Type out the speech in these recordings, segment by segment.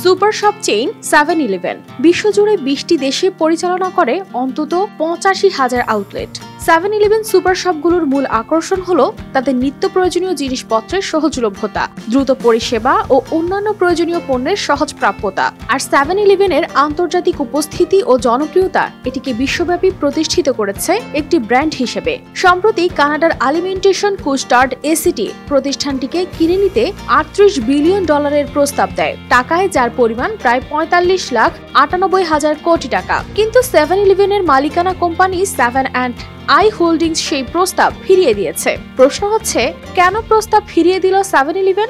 Super shop chain 7-Eleven বিশ্বজুড়ে 20টি দেশে পরিচালনা করে অন্তত 85,000 আউটলেট। 7-Eleven সুপার শপগুলোর মূল আকর্ষণ হলো তাদের নিত্য প্রয়োজনীয় জিনিসপত্রের সহজলভ্যতা, দ্রুত পরিষেবা ও অন্যান্য প্রয়োজনীয় পণ্যের সহজ প্রাপ্যতা। আর 7-Eleven-এর আন্তর্জাতিক উপস্থিতি ও জনপ্রিয়তা এটিকে বিশ্বব্যাপী প্রতিষ্ঠিত করেছে একটি ব্র্যান্ড হিসেবে। সম্প্রতি কানাডার আলিমেন্টেশন কুস্টার্ড এসিটি প্রতিষ্ঠানটিকে কিনে নিতে $38 বিলিয়ন প্রস্তাব দেয়, টাকায় যার পরিমাণ প্রায় 45,98,000 কোটি টাকা। কিন্তু 7-Eleven-এর মালিকানা কোম্পানি 7&i হোল্ডিংস সেই প্রস্তাব ফিরিয়ে দিয়েছে। প্রশ্ন হচ্ছে, কেন প্রস্তাব ফিরিয়ে দিল 7-Eleven?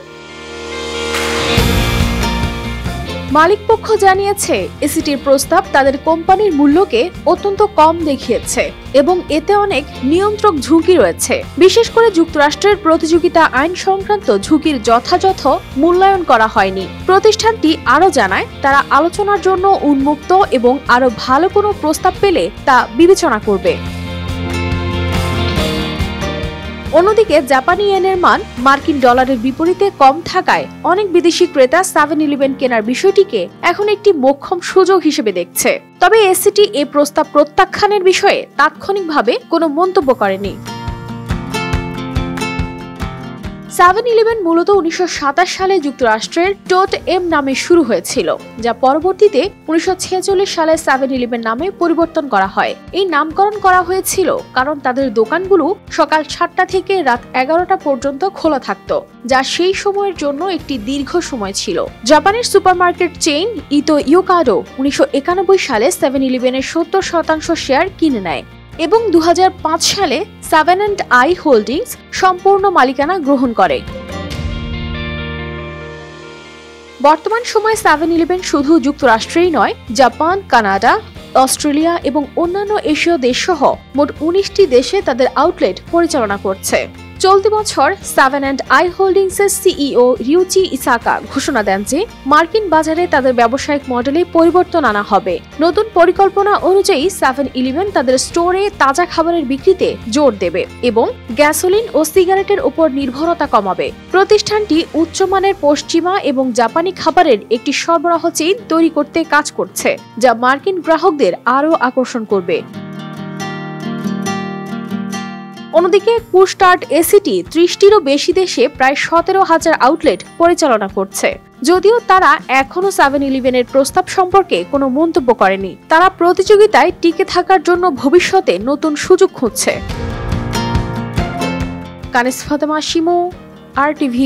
মালিকপক্ষ জানিয়েছে, এসিটির প্রস্তাব তাদের কোম্পানির মূল্যকে অত্যন্ত কম দেখিয়েছে এবং এতে অনেক নিয়ন্ত্রক ঝুঁকি রয়েছে। বিশেষ করে যুক্তরাষ্ট্রের প্রতিযোগিতা আইন সংক্রান্ত ঝুঁকির যথাযথ মূল্যায়ন করা হয়নি। প্রতিষ্ঠানটি আরও জানায়, তারা আলোচনার জন্য উন্মুক্ত এবং আরও ভালো কোনো প্রস্তাব পেলে তা বিবেচনা করবে। অন্যদিকে জাপানি ইয়েনের মান মার্কিন ডলারের বিপরীতে কম থাকায় অনেক বিদেশি ক্রেতা 7-Eleven কেনার বিষয়টিকে এখন একটি মোক্ষম সুযোগ হিসেবে দেখছে। তবে এসিটি এই প্রস্তাব প্রত্যাখ্যানের বিষয়ে তাৎক্ষণিকভাবে কোনো মন্তব্য করেনি। 7-Eleven মূলত 1927 সালে যুক্তরাষ্ট্রের টোট এম নামে শুরু হয়েছিল, যা পরবর্তীতে 1946 সালে 7-Eleven নামে পরিবর্তন করা হয়। এই নামকরণ করা হয়েছিল কারণ তাদের দোকানগুলো সকাল 7টা থেকে রাত 11টা পর্যন্ত খোলা থাকত, যা সেই সময়ের জন্য একটি দীর্ঘ সময় ছিল। জাপানের সুপারমার্কেট চেইন ইতো ইয়োকাডো 1991 সালে 7-Eleven-এর 70% শেয়ার কিনে নেয় এবং 2005 সালে 7&i হোল্ডিংস সম্পূর্ণ মালিকানা গ্রহণ করে। বর্তমান সময়ে 7-Eleven শুধু যুক্তরাষ্ট্রেই নয়, জাপান, কানাডা, অস্ট্রেলিয়া এবং অন্যান্য এশীয় দেশসহ মোট 19টি দেশে তাদের আউটলেট পরিচালনা করছে। চলতি বছর 7&i হোল্ডিংসের সিইও রিউচি ইসাকা ঘোষণা দেন যে মার্কিন বাজারে তাদের ব্যবসায়িক মডেলে পরিবর্তন আনা হবে। নতুন পরিকল্পনা অনুযায়ী 7-Eleven তাদের স্টোরে তাজা খাবারের বিক্রিতে জোর দেবে এবং গ্যাসোলিন ও সিগারেটের উপর নির্ভরতা কমাবে। প্রতিষ্ঠানটি উচ্চমানের পশ্চিমা এবং জাপানি খাবারের একটি সরবরাহ চেইন তৈরি করতে কাজ করছে, যা মার্কিন গ্রাহকদের আরও আকর্ষণ করবে। অন্যদিকে কুস্টার্ড এসিটি 30টিরও বেশি দেশে প্রায় 17,000 আউটলেট পরিচালনা করছে। যদিও তারা এখনো 7-Eleven-এর প্রস্তাব সম্পর্কে কোনো মন্তব্য করেনি, তারা প্রতিযোগিতায় টিকে থাকার জন্য ভবিষ্যতে নতুন সুযোগ খুঁজছে। কানিস ফাতেমা শিমু, RTV।